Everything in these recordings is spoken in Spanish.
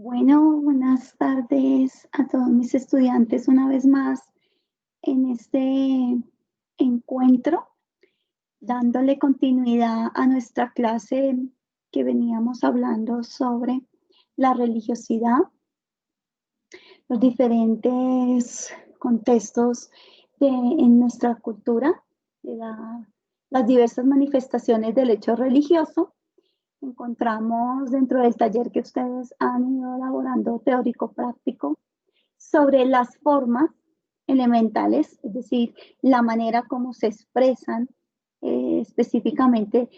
Bueno, buenas tardes a todos mis estudiantes una vez más en este encuentro, dándole continuidad a nuestra clase que veníamos hablando sobre la religiosidad, los diferentes contextos en nuestra cultura, de las diversas manifestaciones del hecho religioso. Encontramos dentro del taller que ustedes han ido elaborando teórico-práctico sobre las formas elementales, es decir, la manera como se expresan específicamente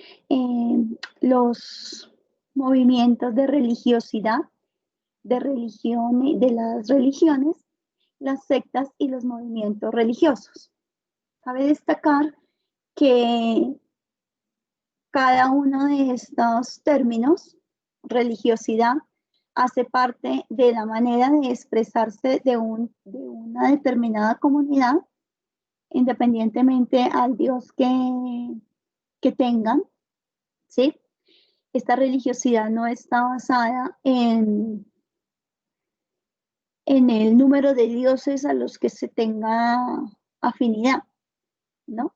los movimientos de religiosidad, de las religiones, las sectas y los movimientos religiosos. Cabe destacar que cada uno de estos términos, religiosidad, hace parte de la manera de expresarse de una determinada comunidad, independientemente al Dios que tengan, ¿sí? Esta religiosidad no está basada en el número de dioses a los que se tenga afinidad, ¿no?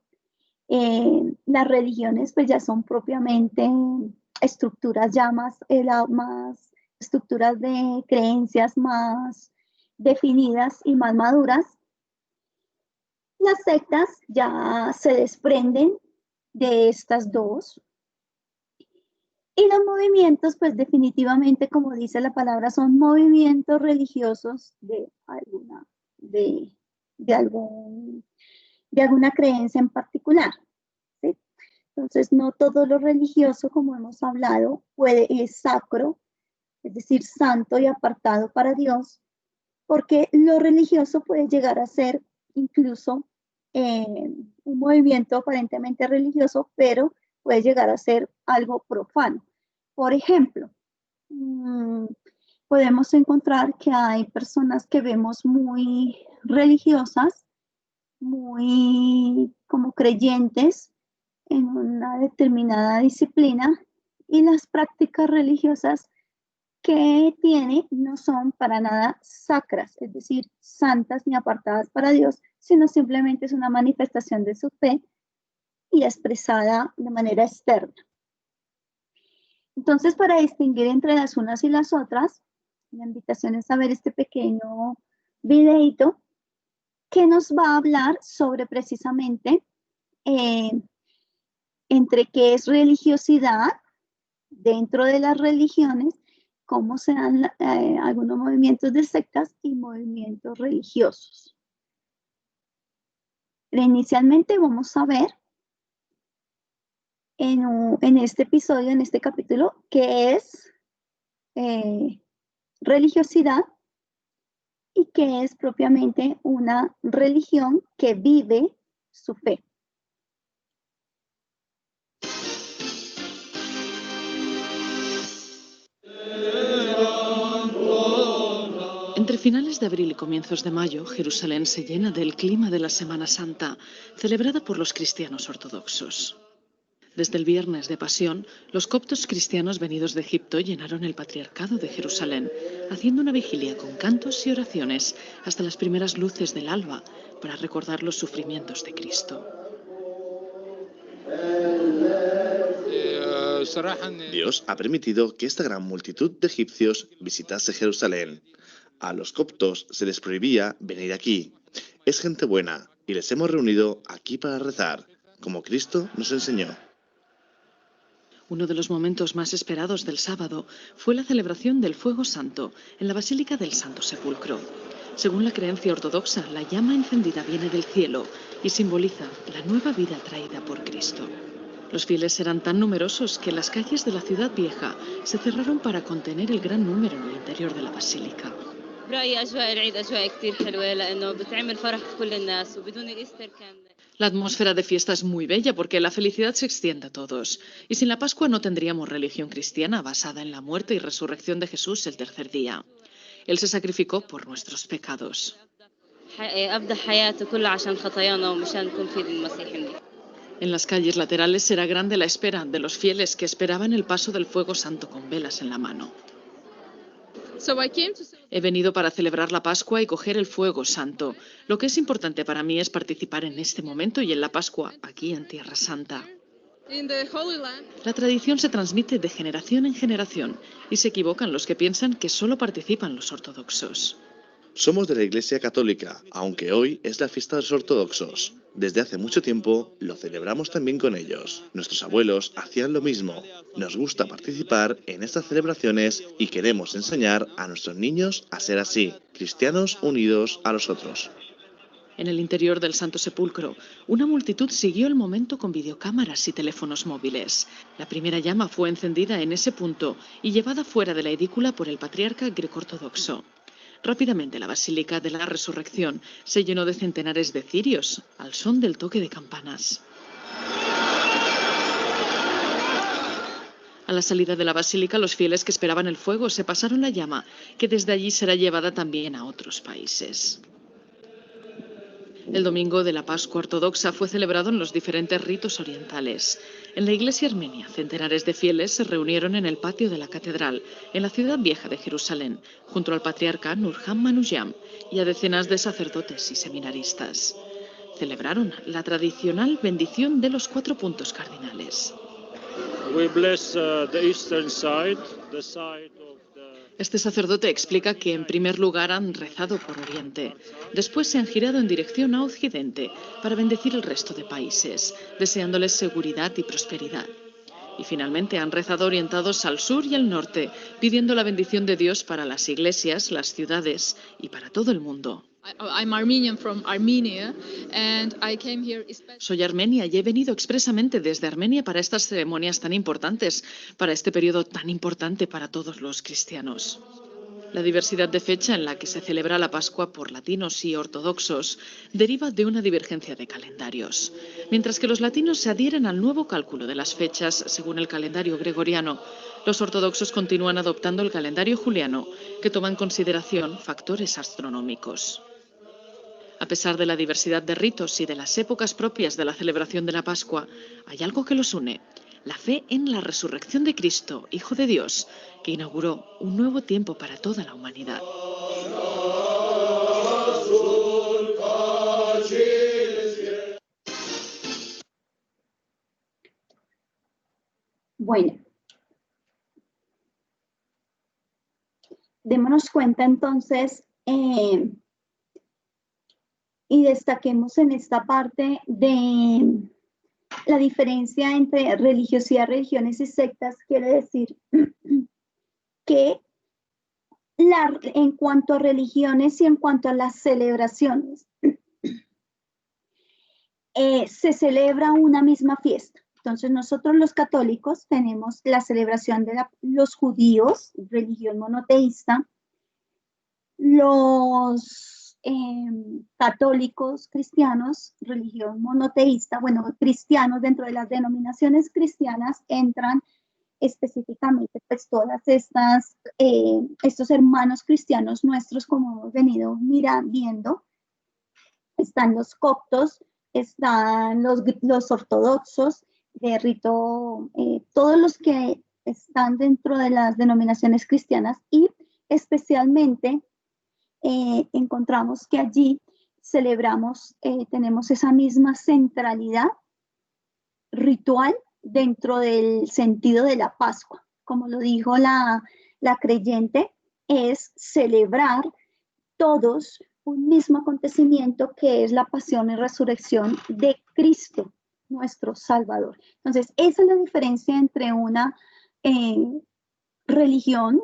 Las religiones pues ya son propiamente estructuras ya más estructuras de creencias más definidas y más maduras. Las sectas ya se desprenden de estas dos. Y los movimientos, pues definitivamente, como dice la palabra, son movimientos religiosos de alguna creencia en particular, ¿sí? Entonces, no todo lo religioso, como hemos hablado, es sacro, es decir, santo y apartado para Dios, porque lo religioso puede llegar a ser incluso un movimiento aparentemente religioso, pero puede llegar a ser algo profano. Por ejemplo, podemos encontrar que hay personas que vemos muy religiosas, muy como creyentes en una determinada disciplina, y las prácticas religiosas que tiene no son para nada sacras, es decir, santas ni apartadas para Dios, sino simplemente es una manifestación de su fe y expresada de manera externa. Entonces, para distinguir entre las unas y las otras, la invitación es a ver este pequeño videito que nos va a hablar sobre precisamente entre qué es religiosidad dentro de las religiones, cómo se dan algunos movimientos de sectas y movimientos religiosos. Inicialmente vamos a ver en este episodio, en este capítulo, qué es religiosidad y qué es propiamente una religión que vive su fe. Entre finales de abril y comienzos de mayo, Jerusalén se llena del clima de la Semana Santa, celebrada por los cristianos ortodoxos. Desde el viernes de Pasión, los coptos cristianos venidos de Egipto llenaron el patriarcado de Jerusalén, haciendo una vigilia con cantos y oraciones hasta las primeras luces del alba para recordar los sufrimientos de Cristo. Dios ha permitido que esta gran multitud de egipcios visitase Jerusalén. A los coptos se les prohibía venir aquí. Es gente buena y les hemos reunido aquí para rezar, como Cristo nos enseñó. Uno de los momentos más esperados del sábado fue la celebración del Fuego Santo en la Basílica del Santo Sepulcro. Según la creencia ortodoxa, la llama encendida viene del cielo y simboliza la nueva vida traída por Cristo. Los fieles eran tan numerosos que las calles de la ciudad vieja se cerraron para contener el gran número en el interior de la basílica. La atmósfera de fiesta es muy bella porque la felicidad se extiende a todos. Y sin la Pascua no tendríamos religión cristiana basada en la muerte y resurrección de Jesús el tercer día. Él se sacrificó por nuestros pecados. En las calles laterales será grande la espera de los fieles que esperaban el paso del Fuego Santo con velas en la mano. He venido para celebrar la Pascua y coger el fuego santo. Lo que es importante para mí es participar en este momento y en la Pascua, aquí en Tierra Santa. La tradición se transmite de generación en generación y se equivocan los que piensan que solo participan los ortodoxos. Somos de la Iglesia Católica, aunque hoy es la fiesta de los ortodoxos. Desde hace mucho tiempo lo celebramos también con ellos. Nuestros abuelos hacían lo mismo. Nos gusta participar en estas celebraciones y queremos enseñar a nuestros niños a ser así, cristianos unidos a los otros. En el interior del Santo Sepulcro, una multitud siguió el momento con videocámaras y teléfonos móviles. La primera llama fue encendida en ese punto y llevada fuera de la edícula por el patriarca greco-ortodoxo. Rápidamente la Basílica de la Resurrección se llenó de centenares de cirios al son del toque de campanas. A la salida de la basílica, los fieles que esperaban el fuego se pasaron la llama, que desde allí será llevada también a otros países. El domingo de la Pascua ortodoxa fue celebrado en los diferentes ritos orientales. En la iglesia armenia, centenares de fieles se reunieron en el patio de la catedral, en la ciudad vieja de Jerusalén, junto al patriarca Nurhan Manujam y a decenas de sacerdotes y seminaristas. Celebraron la tradicional bendición de los 4 puntos cardinales. Este sacerdote explica que en primer lugar han rezado por Oriente, después se han girado en dirección a Occidente para bendecir el resto de países, deseándoles seguridad y prosperidad. Y finalmente han rezado orientados al sur y al norte, pidiendo la bendición de Dios para las iglesias, las ciudades y para todo el mundo. Soy armenia y he venido expresamente desde Armenia para estas ceremonias tan importantes, para este periodo tan importante para todos los cristianos. La diversidad de fecha en la que se celebra la Pascua por latinos y ortodoxos deriva de una divergencia de calendarios. Mientras que los latinos se adhieren al nuevo cálculo de las fechas según el calendario gregoriano, los ortodoxos continúan adoptando el calendario juliano, que toma en consideración factores astronómicos. A pesar de la diversidad de ritos y de las épocas propias de la celebración de la Pascua, hay algo que los une: la fe en la resurrección de Cristo, Hijo de Dios, que inauguró un nuevo tiempo para toda la humanidad. Bueno, démonos cuenta entonces y destaquemos en esta parte de la diferencia entre religiosidad, religiones y sectas. Quiere decir que en cuanto a religiones y en cuanto a las celebraciones, se celebra una misma fiesta. Entonces nosotros los católicos tenemos la celebración de los judíos, religión monoteísta, los católicos cristianos, religión monoteísta. Bueno, cristianos, dentro de las denominaciones cristianas entran específicamente pues todas estos hermanos cristianos nuestros, como hemos venido viendo. Están los coptos, están los ortodoxos de rito, todos los que están dentro de las denominaciones cristianas, y especialmente encontramos que allí celebramos, tenemos esa misma centralidad ritual dentro del sentido de la Pascua. Como lo dijo la creyente, es celebrar todos un mismo acontecimiento, que es la pasión y resurrección de Cristo, nuestro Salvador. Entonces, esa es la diferencia entre una religión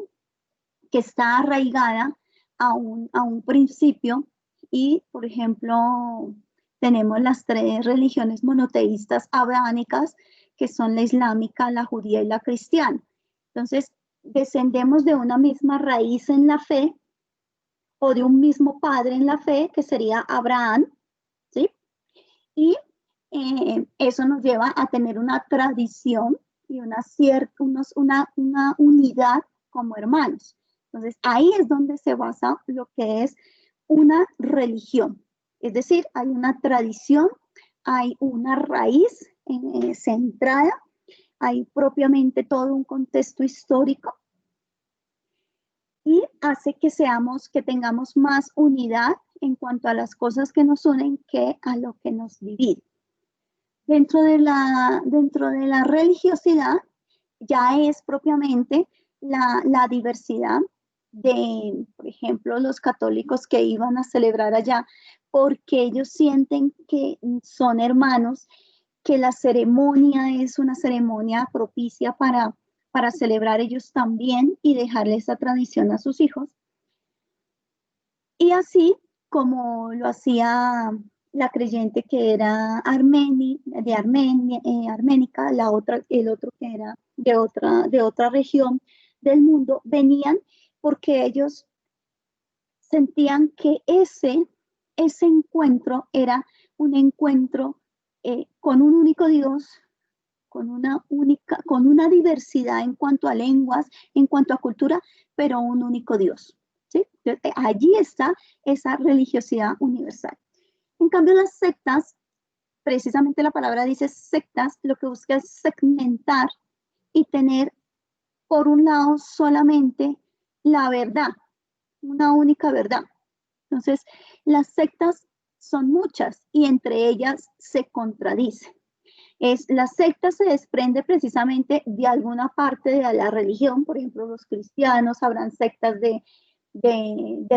que está arraigada a un principio y, por ejemplo, tenemos las 3 religiones monoteístas abrahámicas, que son la islámica, la judía y la cristiana. Entonces, descendemos de una misma raíz en la fe, o de un mismo padre en la fe, que sería Abraham, ¿sí? Y eso nos lleva a tener una tradición y una unidad como hermanos. Entonces, ahí es donde se basa lo que es una religión. Es decir, hay una tradición, hay una raíz centrada, hay propiamente todo un contexto histórico y hace que tengamos más unidad en cuanto a las cosas que nos unen que a lo que nos divide. Dentro de la religiosidad ya es propiamente la diversidad de, por ejemplo, los católicos que iban a celebrar allá, porque ellos sienten que son hermanos, que la ceremonia es una ceremonia propicia para celebrar ellos también y dejarle esa tradición a sus hijos. Y así como lo hacía la creyente que era arménica, el otro que era de otra región del mundo, venían porque ellos sentían que ese encuentro era un encuentro con un único Dios, con una diversidad en cuanto a lenguas, en cuanto a cultura, pero un único Dios. ¿Sí? Allí está esa religiosidad universal. En cambio, las sectas, precisamente la palabra dice sectas, lo que busca es segmentar y tener, por un lado, solamente la verdad, una única verdad. Entonces, las sectas son muchas y entre ellas se contradicen. La secta se desprende precisamente de alguna parte de la religión, por ejemplo, los cristianos, habrán sectas de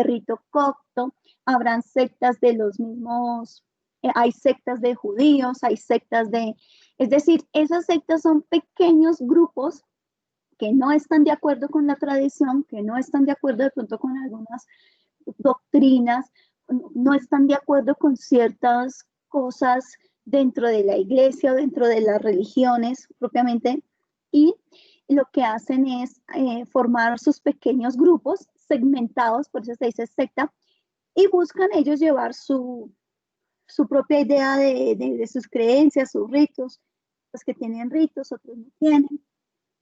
rito copto, habrán sectas de los mismos, hay sectas de judíos, hay sectas es decir, esas sectas son pequeños grupos que no están de acuerdo con la tradición, que no están de acuerdo de pronto con algunas doctrinas, no están de acuerdo con ciertas cosas dentro de la iglesia o dentro de las religiones propiamente, y lo que hacen es formar sus pequeños grupos segmentados, por eso se dice secta, y buscan ellos llevar su propia idea de sus creencias, sus ritos, los que tienen ritos, otros no tienen.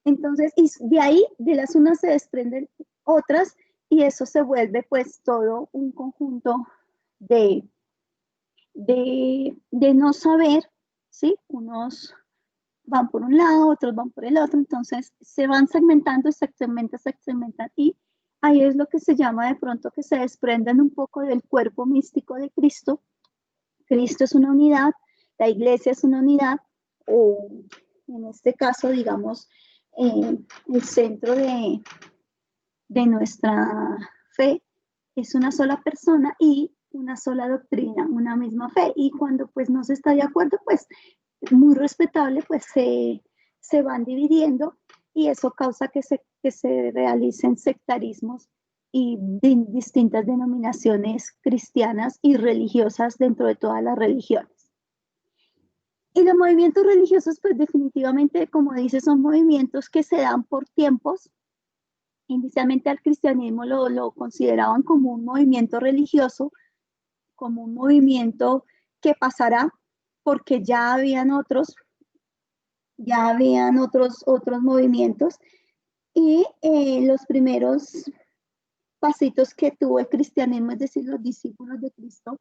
Entonces, y de ahí, de las unas se desprenden otras, y eso se vuelve pues todo un conjunto de no saber, ¿sí? Unos van por un lado, otros van por el otro, entonces se van segmentando, se segmentan, y ahí es lo que se llama de pronto que se desprenden un poco del cuerpo místico de Cristo. Cristo es una unidad, la iglesia es una unidad, o en este caso, digamos, el centro de nuestra fe es una sola persona y una sola doctrina, una misma fe. Y cuando pues no se está de acuerdo, pues muy respetable, pues se van dividiendo, y eso causa que se realicen sectarismos y distintas denominaciones cristianas y religiosas dentro de todas las religiones. Y los movimientos religiosos, pues definitivamente, como dice, son movimientos que se dan por tiempos. Inicialmente al cristianismo lo consideraban como un movimiento religioso, como un movimiento que pasará, porque ya habían otros movimientos, y los primeros pasitos que tuvo el cristianismo, es decir, los discípulos de Cristo,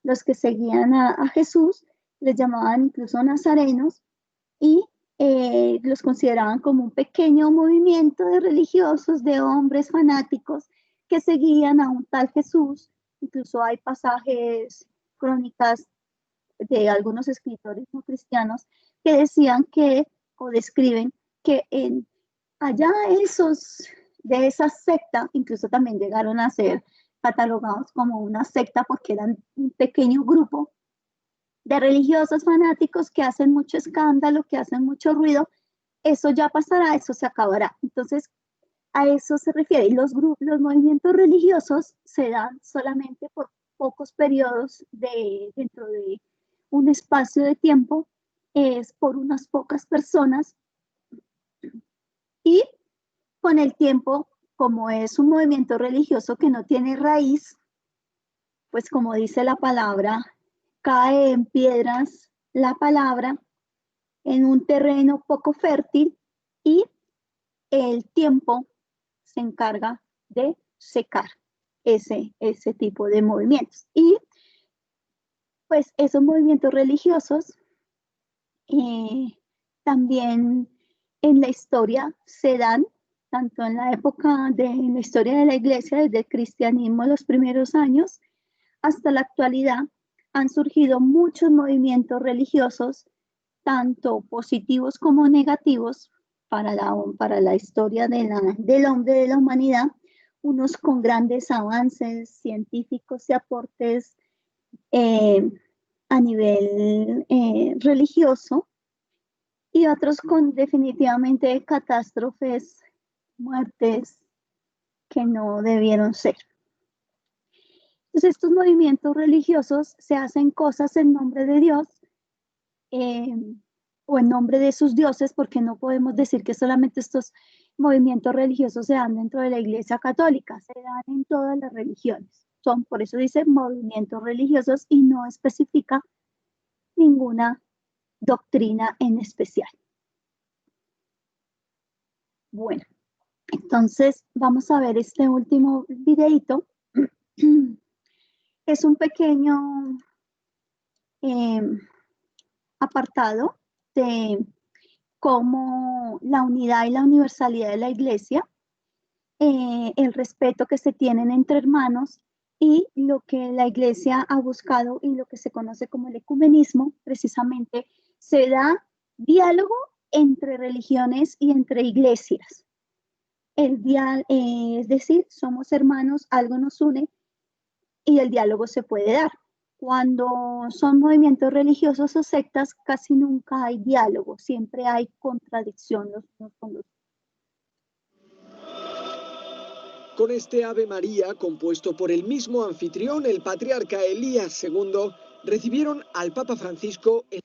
los que seguían a Jesús, les llamaban incluso nazarenos, y los consideraban como un pequeño movimiento de religiosos, de hombres fanáticos que seguían a un tal Jesús. Incluso hay pasajes, crónicas de algunos escritores no cristianos que decían o describen que allá de esa secta, incluso también llegaron a ser catalogados como una secta porque eran un pequeño grupo de religiosos fanáticos que hacen mucho escándalo, que hacen mucho ruido. Eso ya pasará, eso se acabará. Entonces, a eso se refiere. Y los movimientos religiosos se dan solamente por pocos periodos dentro de un espacio de tiempo, es por unas pocas personas, y con el tiempo, como es un movimiento religioso que no tiene raíz, pues como dice la palabra, cae en piedras la palabra, en un terreno poco fértil, y el tiempo se encarga de secar ese tipo de movimientos. Y pues esos movimientos religiosos también en la historia se dan tanto en la época de la historia de la iglesia, desde el cristianismo, los primeros años, hasta la actualidad, han surgido muchos movimientos religiosos, tanto positivos como negativos, para la historia del hombre, de la humanidad, unos con grandes avances científicos y aportes a nivel religioso, y otros con definitivamente catástrofes, muertes que no debieron ser. Entonces, estos movimientos religiosos se hacen cosas en nombre de Dios o en nombre de sus dioses, porque no podemos decir que solamente estos movimientos religiosos se dan dentro de la Iglesia Católica, se dan en todas las religiones. Por eso dice movimientos religiosos y no especifica ninguna doctrina en especial. Bueno, entonces vamos a ver este último videito. Es un pequeño apartado de cómo la unidad y la universalidad de la Iglesia, el respeto que se tienen entre hermanos y lo que la Iglesia ha buscado y lo que se conoce como el ecumenismo, precisamente se da diálogo entre religiones y entre iglesias. Es decir, somos hermanos, algo nos une y el diálogo se puede dar. Cuando son movimientos religiosos o sectas, casi nunca hay diálogo, siempre hay contradicción los unos con los otros. Con este Ave María, compuesto por el mismo anfitrión, el patriarca Elías II, recibieron al Papa Francisco en...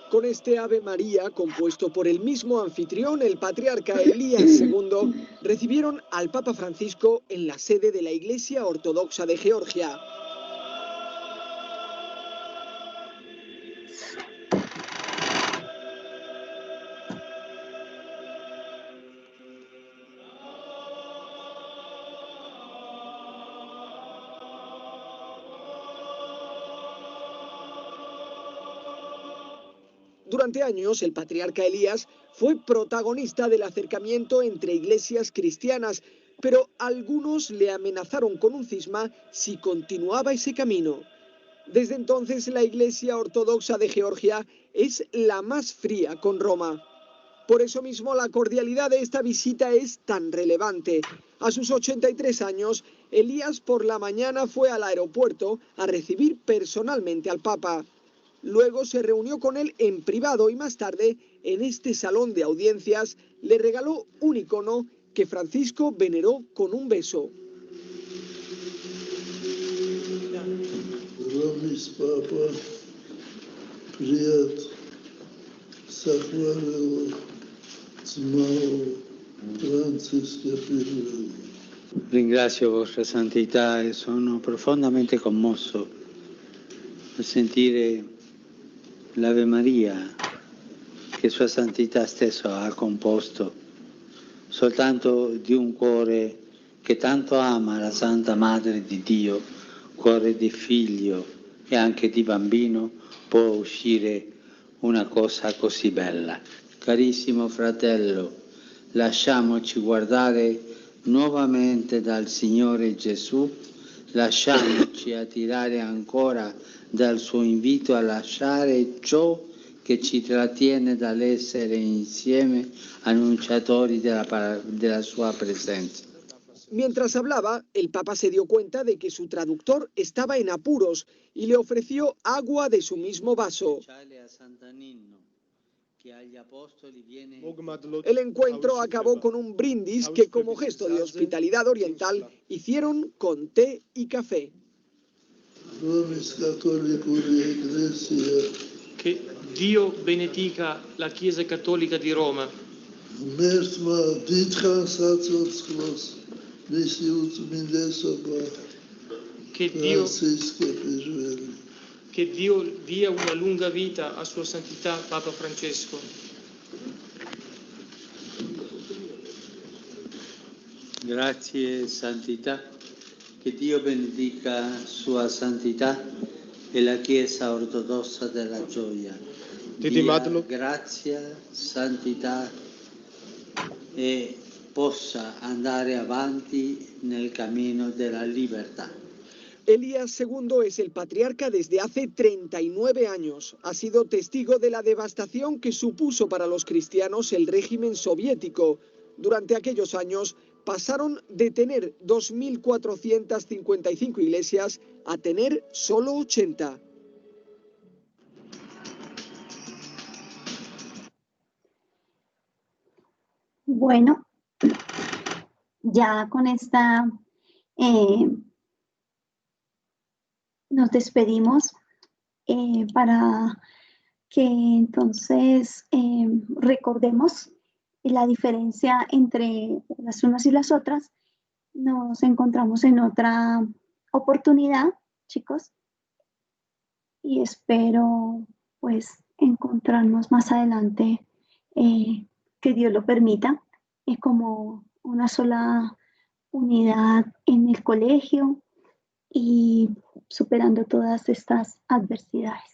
Con este Ave María, compuesto por el mismo anfitrión, el patriarca Elías II, recibieron al Papa Francisco en la sede de la Iglesia Ortodoxa de Georgia. Durante años, el patriarca Elías fue protagonista del acercamiento entre iglesias cristianas, pero algunos le amenazaron con un cisma si continuaba ese camino. Desde entonces, la Iglesia Ortodoxa de Georgia es la más fría con Roma. Por eso mismo, la cordialidad de esta visita es tan relevante. A sus 83 años, Elías por la mañana fue al aeropuerto a recibir personalmente al Papa. Luego se reunió con él en privado y más tarde, en este salón de audiencias, le regaló un icono que Francisco veneró con un beso. Ringrazio vostra santità e sono profondamente commosso nel sentire l'Ave Maria che Sua Santità stesso ha composto soltanto di un cuore che tanto ama la Santa Madre di Dio, cuore di figlio e anche di bambino, può uscire una cosa così bella. Carissimo fratello, lasciamoci guardare nuovamente dal Signore Gesù, lasciamoci attirare ancora dal suo invito a lasciare ciò che ci trattiene dall'essere insieme annunciatori della sua presencia. Mientras hablaba, el Papa se dio cuenta de que su traductor estaba en apuros y le ofreció agua de su mismo vaso. El encuentro acabó con un brindis que, como gesto de hospitalidad oriental, hicieron con té y café. Che Dio benedica la Chiesa Cattolica di Roma. Che Dio dia una lunga vita a Sua Santità Papa Francesco. Grazie Santità, che Dio benedica Sua Santità e la Chiesa Ortodossa della Gioia. dia grazia, santità e possa andare avanti nel cammino della libertà. Elías II es el patriarca desde hace 39 años. Ha sido testigo de la devastación que supuso para los cristianos el régimen soviético. Durante aquellos años pasaron de tener 2.455 iglesias a tener solo 80. Bueno, ya con esta nos despedimos para que entonces recordemos la diferencia entre las unas y las otras. Nos encontramos en otra oportunidad, chicos, y espero pues encontrarnos más adelante, que Dios lo permita, como una sola unidad en el colegio y superando todas estas adversidades.